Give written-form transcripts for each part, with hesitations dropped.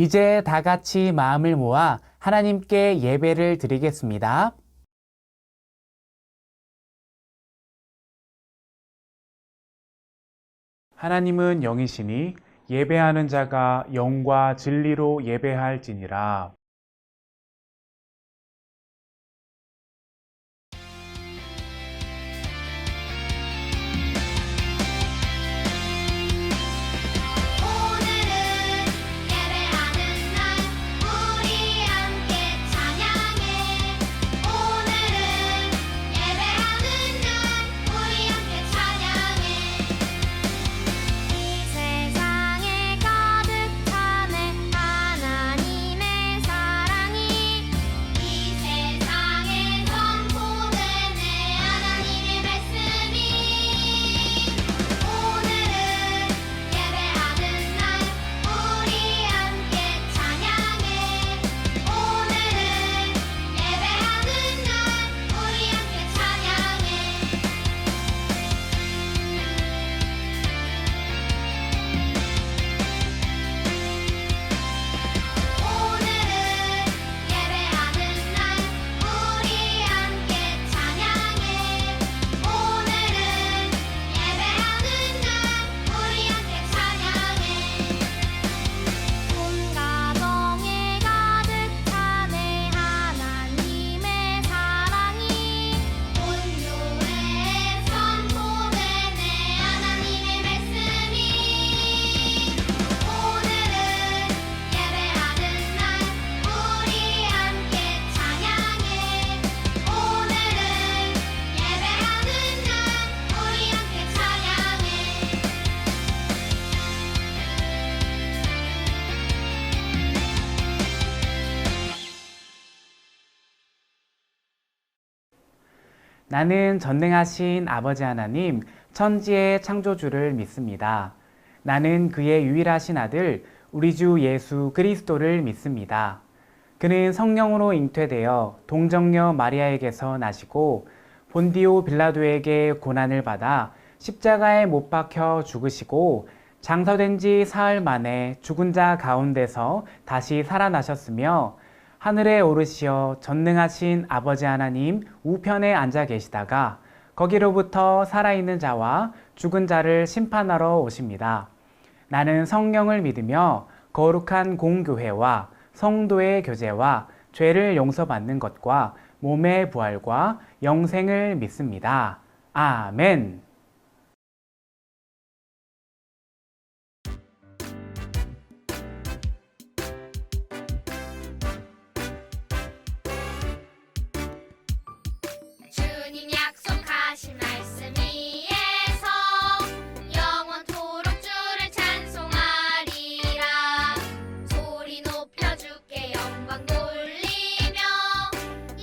이제 다 같이 마음을 모아 하나님께 예배를 드리겠습니다. 하나님은 영이시니 예배하는 자가 영과 진리로 예배할지니라. 나는 전능하신 아버지 하나님, 천지의 창조주를 믿습니다. 나는 그의 유일하신 아들, 우리 주 예수 그리스도를 믿습니다. 그는 성령으로 잉태되어 동정녀 마리아에게서 나시고 본디오 빌라도에게 고난을 받아 십자가에 못 박혀 죽으시고 장사된 지 사흘 만에 죽은 자 가운데서 다시 살아나셨으며 하늘에 오르시어 전능하신 아버지 하나님 우편에 앉아 계시다가 거기로부터 살아있는 자와 죽은 자를 심판하러 오십니다. 나는 성령을 믿으며 거룩한 공교회와 성도의 교제와 죄를 용서받는 것과 몸의 부활과 영생을 믿습니다. 아멘. 주님 약속하신 말씀 위에서 영원토록 주를 찬송하리라. 소리 높여 주께 영광 돌리며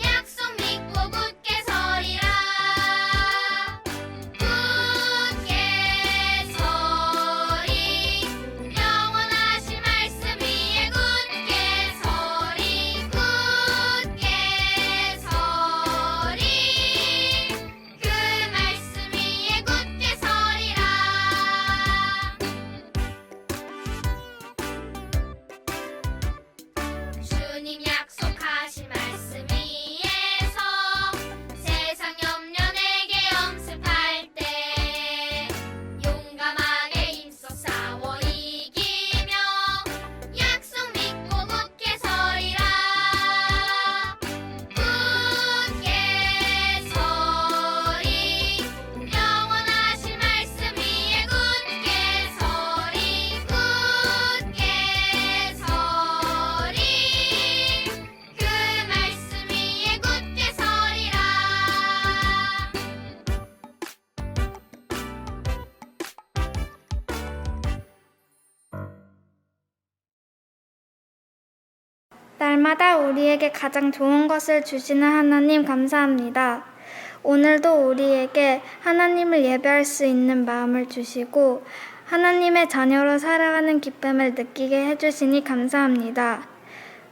약속 믿고 굳게 서리라. 굳게 서리 영원하신 말씀 위에 굳게 서리. 굳게 서리 그 말씀 위에 굳게 서리라. 주님 약속하신 말씀 위에서 세상 염려 내게 엄습할 때 용감하게 힘써 싸워 이기며 약속 믿고 굳게 서리라. 굳게 서리 영원하신 말씀 위에 굳게 서리. 굳게 서리 그 말씀 위에 굳게 서리라. 날마다 우리에게 가장 좋은 것을 주시는 하나님 감사합니다. 오늘도 우리에게 하나님을 예배할 수 있는 마음을 주시고 하나님의 자녀로 살아가는 기쁨을 느끼게 해주시니 감사합니다.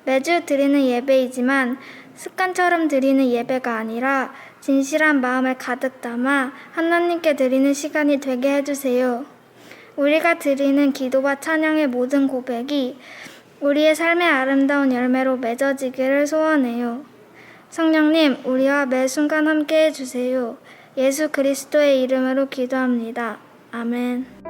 매주 드리는 예배이지만 습관처럼 드리는 예배가 아니라 진실한 마음을 가득 담아 하나님께 드리는 시간이 되게 해주세요. 우리가 드리는 기도와 찬양의 모든 고백이 우리의 삶의 아름다운 열매로 맺어지기를 소원해요. 성령님, 우리와 매 순간 함께 해주세요. 예수 그리스도의 이름으로 기도합니다. 아멘.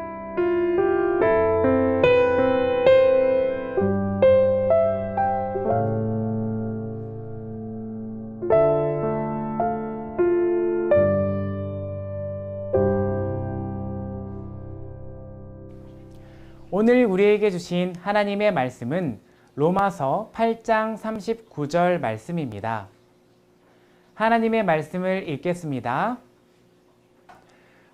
오늘 우리에게 주신 하나님의 말씀은 로마서 8장 39절 말씀입니다. 하나님의 말씀을 읽겠습니다.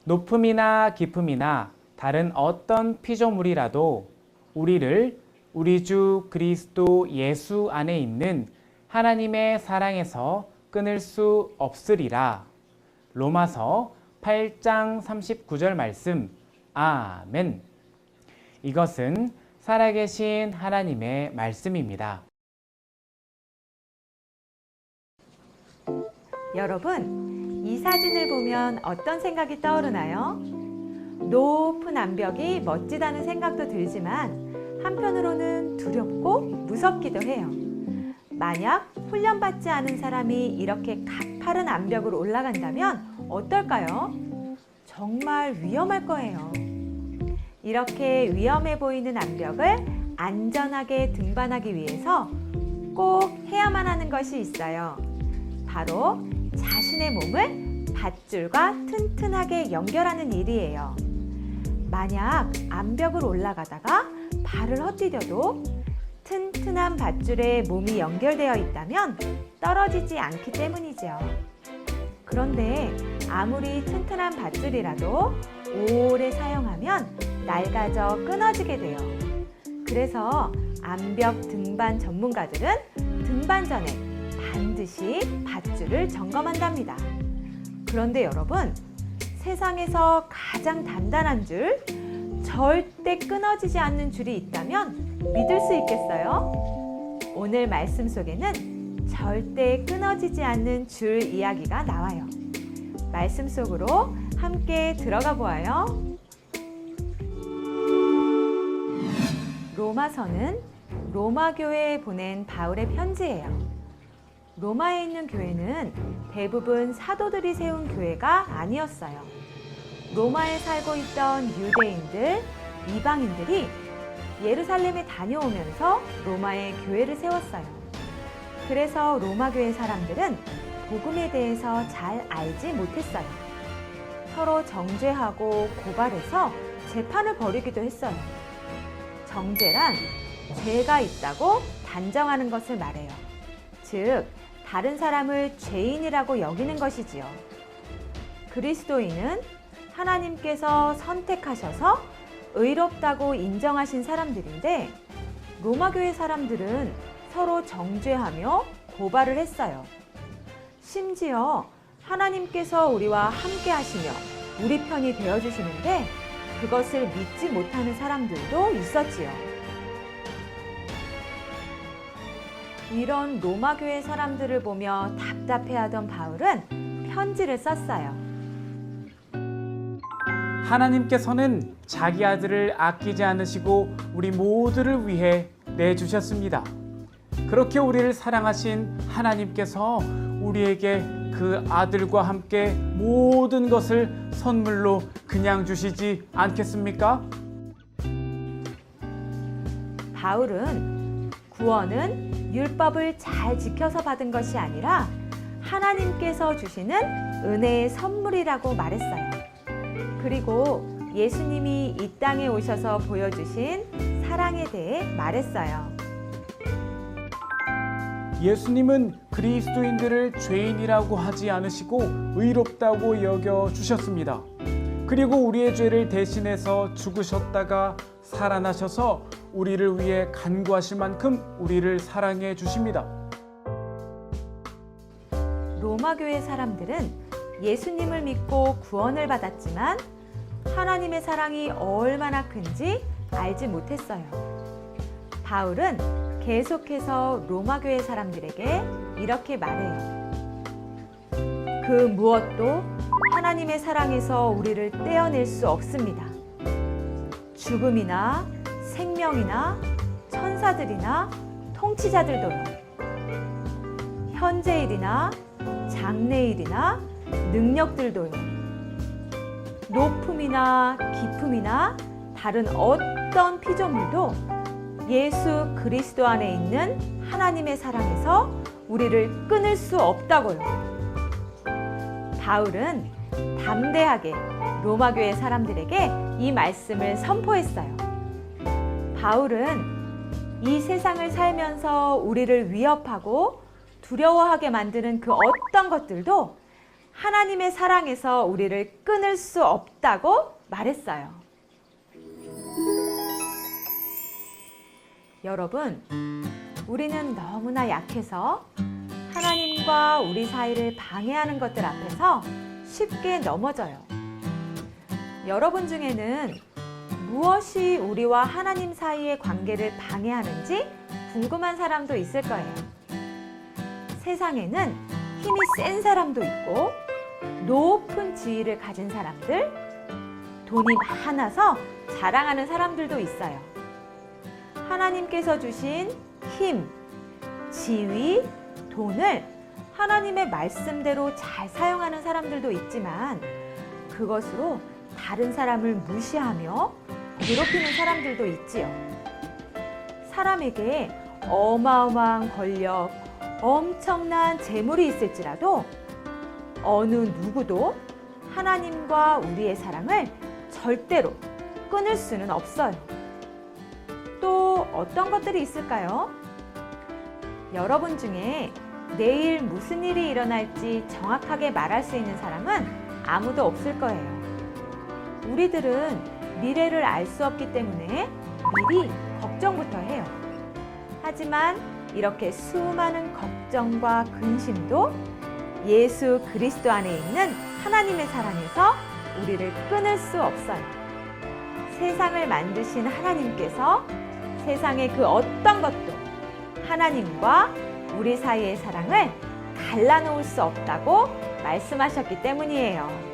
높음이나 깊음이나 다른 어떤 피조물이라도 우리를 우리 주 그리스도 예수 안에 있는 하나님의 사랑에서 끊을 수 없으리라. 로마서 8장 39절 말씀. 아멘. 이것은 살아계신 하나님의 말씀입니다. 여러분, 이 사진을 보면 어떤 생각이 떠오르나요? 높은 암벽이 멋지다는 생각도 들지만 한편으로는 두렵고 무섭기도 해요. 만약 훈련받지 않은 사람이 이렇게 가파른 암벽으로 올라간다면 어떨까요? 정말 위험할 거예요. 이렇게 위험해 보이는 암벽을 안전하게 등반하기 위해서 꼭 해야만 하는 것이 있어요. 바로 자신의 몸을 밧줄과 튼튼하게 연결하는 일이에요. 만약 암벽을 올라가다가 발을 헛디뎌도 튼튼한 밧줄에 몸이 연결되어 있다면 떨어지지 않기 때문이죠. 그런데 아무리 튼튼한 밧줄이라도 오래 사용하면 낡아져 끊어지게 돼요. 그래서 암벽 등반 전문가들은 등반 전에 반드시 밧줄을 점검한답니다. 그런데 여러분, 세상에서 가장 단단한 줄, 절대 끊어지지 않는 줄이 있다면 믿을 수 있겠어요? 오늘 말씀 속에는 절대 끊어지지 않는 줄 이야기가 나와요. 말씀 속으로 함께 들어가 보아요. 로마서는 로마 교회에 보낸 바울의 편지예요. 로마에 있는 교회는 대부분 사도들이 세운 교회가 아니었어요. 로마에 살고 있던 유대인들, 이방인들이 예루살렘에 다녀오면서 로마에 교회를 세웠어요. 그래서 로마 교회 사람들은 복음에 대해서 잘 알지 못했어요. 서로 정죄하고 고발해서 재판을 벌이기도 했어요. 정죄란 죄가 있다고 단정하는 것을 말해요. 즉, 다른 사람을 죄인이라고 여기는 것이지요. 그리스도인은 하나님께서 선택하셔서 의롭다고 인정하신 사람들인데, 로마 교회 사람들은 서로 정죄하며 고발을 했어요. 심지어 하나님께서 우리와 함께 하시며 우리 편이 되어주시는데 그것을 믿지 못하는 사람들도 있었지요. 이런 로마 교회 사람들을 보며 답답해하던 바울은 편지를 썼어요. 하나님께서는 자기 아들을 아끼지 않으시고 우리 모두를 위해 내주셨습니다. 그렇게 우리를 사랑하신 하나님께서 우리에게 그 아들과 함께 모든 것을 선물로 그냥 주시지 않겠습니까? 바울은 구원은 율법을 잘 지켜서 받은 것이 아니라 하나님께서 주시는 은혜의 선물이라고 말했어요. 그리고 예수님이 이 땅에 오셔서 보여주신 사랑에 대해 말했어요. 예수님은 그리스도인들을 죄인이라고 하지 않으시고 의롭다고 여겨 주셨습니다. 그리고 우리의 죄를 대신해서 죽으셨다가 살아나셔서 우리를 위해 간구하실 만큼 우리를 사랑해 주십니다. 로마 교회 사람들은 예수님을 믿고 구원을 받았지만 하나님의 사랑이 얼마나 큰지 알지 못했어요. 바울은 계속해서 로마 교회 사람들에게 이렇게 말해요. 그 무엇도 하나님의 사랑에서 우리를 떼어낼 수 없습니다. 죽음이나 생명이나 천사 판사들이나 통치자들도요. 현재일이나 장래일이나 능력들도요. 높음이나 깊음이나 다른 어떤 피조물도 예수 그리스도 안에 있는 하나님의 사랑에서 우리를 끊을 수 없다고요. 바울은 담대하게 로마교회 사람들에게 이 말씀을 선포했어요. 바울은 이 세상을 살면서 우리를 위협하고 두려워하게 만드는 그 어떤 것들도 하나님의 사랑에서 우리를 끊을 수 없다고 말했어요. 여러분, 우리는 너무나 약해서 하나님과 우리 사이를 방해하는 것들 앞에서 쉽게 넘어져요. 여러분 중에는 무엇이 우리와 하나님 사이의 관계를 방해하는지 궁금한 사람도 있을 거예요. 세상에는 힘이 센 사람도 있고 높은 지위를 가진 사람들, 돈이 많아서 자랑하는 사람들도 있어요. 하나님께서 주신 힘, 지위, 돈을 하나님의 말씀대로 잘 사용하는 사람들도 있지만 그것으로 다른 사람을 무시하며 괴롭히는 사람들도 있지요. 사람에게 어마어마한 권력, 엄청난 재물이 있을지라도 어느 누구도 하나님과 우리의 사랑을 절대로 끊을 수는 없어요. 또 어떤 것들이 있을까요? 여러분 중에 내일 무슨 일이 일어날지 정확하게 말할 수 있는 사람은 아무도 없을 거예요. 우리들은 미래를 알 수 없기 때문에 미리 걱정부터 해요. 하지만 이렇게 수많은 걱정과 근심도 예수 그리스도 안에 있는 하나님의 사랑에서 우리를 끊을 수 없어요. 세상을 만드신 하나님께서 세상의 그 어떤 것도 하나님과 우리 사이의 사랑을 갈라놓을 수 없다고 말씀하셨기 때문이에요.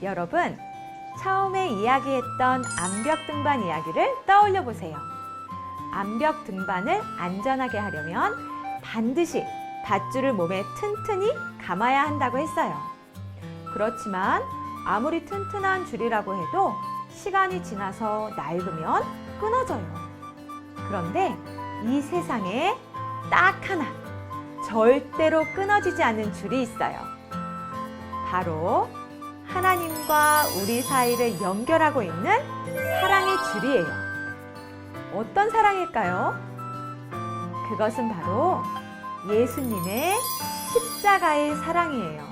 여러분, 처음에 이야기했던 암벽 등반 이야기를 떠올려 보세요. 암벽 등반을 안전하게 하려면 반드시 밧줄을 몸에 튼튼히 감아야 한다고 했어요. 그렇지만 아무리 튼튼한 줄이라고 해도 시간이 지나서 낡으면 끊어져요. 그런데 이 세상에 딱 하나 절대로 끊어지지 않는 줄이 있어요. 바로 하나님과 우리 사이를 연결하고 있는 사랑의 줄이에요. 어떤 사랑일까요? 그것은 바로 예수님의 십자가의 사랑이에요.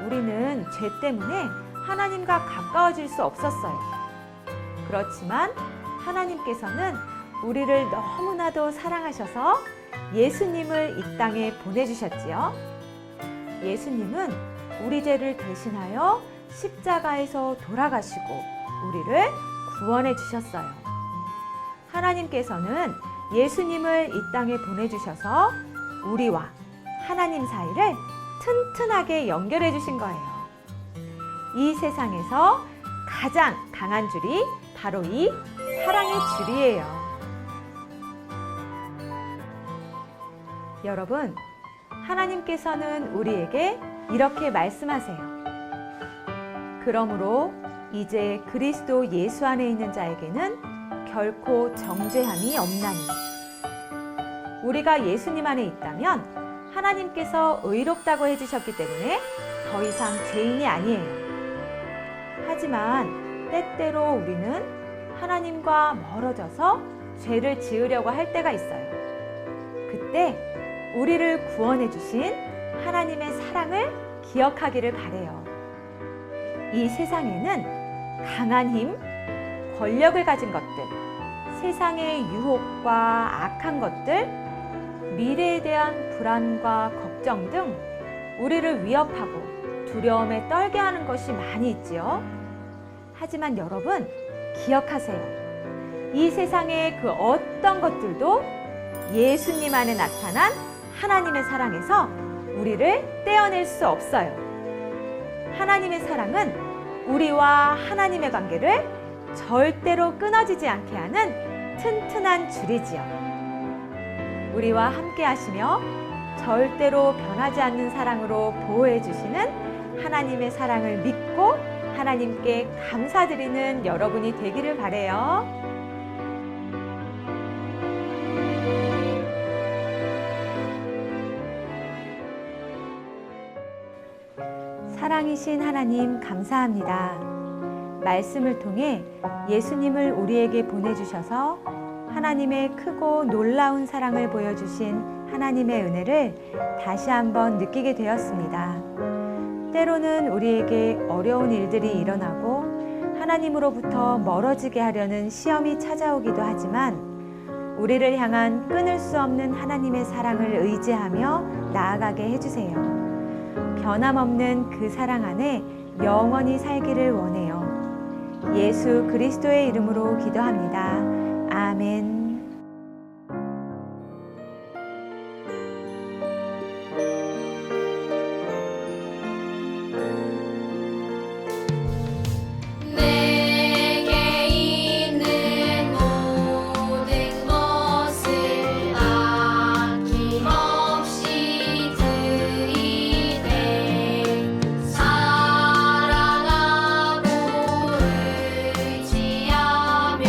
우리는 죄 때문에 하나님과 가까워질 수 없었어요. 그렇지만 하나님께서는 우리를 너무나도 사랑하셔서 예수님을 이 땅에 보내주셨지요. 예수님은 우리 죄를 대신하여 십자가에서 돌아가시고 우리를 구원해 주셨어요. 하나님께서는 예수님을 이 땅에 보내주셔서 우리와 하나님 사이를 튼튼하게 연결해 주신 거예요. 이 세상에서 가장 강한 줄이 바로 이 사랑의 줄이에요. 여러분, 하나님께서는 우리에게 이렇게 말씀하세요. 그러므로 이제 그리스도 예수 안에 있는 자에게는 결코 정죄함이 없나니. 우리가 예수님 안에 있다면 하나님께서 의롭다고 해주셨기 때문에 더 이상 죄인이 아니에요. 하지만 때때로 우리는 하나님과 멀어져서 죄를 지으려고 할 때가 있어요. 그때 우리를 구원해 주신 하나님의 사랑을 기억하기를 바래요. 이 세상에는 강한 힘, 권력을 가진 것들, 세상의 유혹과 악한 것들, 미래에 대한 불안과 걱정 등 우리를 위협하고 두려움에 떨게 하는 것이 많이 있지요. 하지만 여러분, 기억하세요. 이 세상의 그 어떤 것들도 예수님 안에 나타난 하나님의 사랑에서 우리를 떼어낼 수 없어요. 하나님의 사랑은 우리와 하나님의 관계를 절대로 끊어지지 않게 하는 튼튼한 줄이지요. 우리와 함께 하시며 절대로 변하지 않는 사랑으로 보호해 주시는 하나님의 사랑을 믿고 하나님께 감사드리는 여러분이 되기를 바라요. 사랑이신 하나님 감사합니다. 말씀을 통해 예수님을 우리에게 보내주셔서 하나님의 크고 놀라운 사랑을 보여주신 하나님의 은혜를 다시 한번 느끼게 되었습니다. 때로는 우리에게 어려운 일들이 일어나고 하나님으로부터 멀어지게 하려는 시험이 찾아오기도 하지만 우리를 향한 끊을 수 없는 하나님의 사랑을 의지하며 나아가게 해주세요. 변함없는 그 사랑 안에 영원히 살기를 원해요. 예수 그리스도의 이름으로 기도합니다. 아멘. 내게 있는 모든 것을 아낌없이 드리네. 사랑하고 의지하며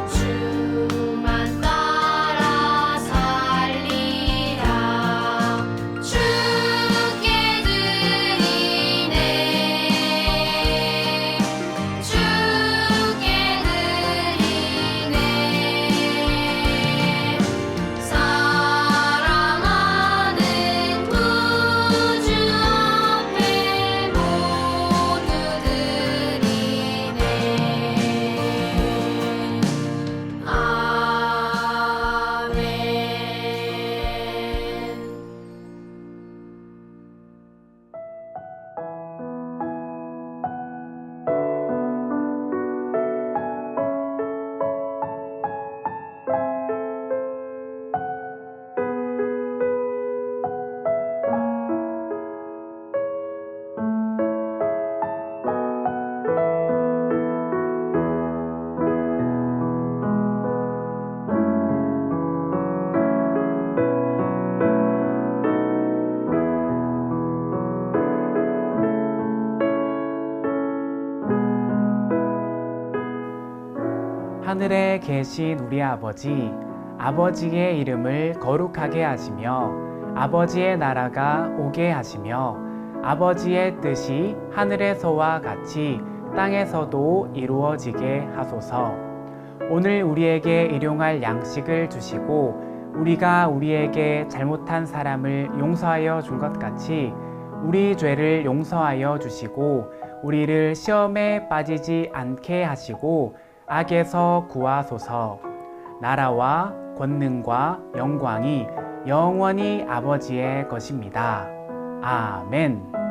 주만 따라 살리라. 주께 드리네. 주께 드리네. 사랑하는 구주 앞에 모두 드리네. 아멘. 하늘에 계신 우리 아버지, 아버지의 이름을 거룩하게 하시며 아버지의 나라가 오게 하시며 아버지의 뜻이 하늘에서와 같이 땅에서도 이루어지게 하소서. 오늘 우리에게 일용할 양식을 주시고 우리가 우리에게 잘못한 사람을 용서하여 준 것 같이 우리 죄를 용서하여 주시고 우리를 시험에 빠지지 않게 하시고 악에서 구하소서. 나라와 권능과 영광이 영원히 아버지의 것입니다. 아멘.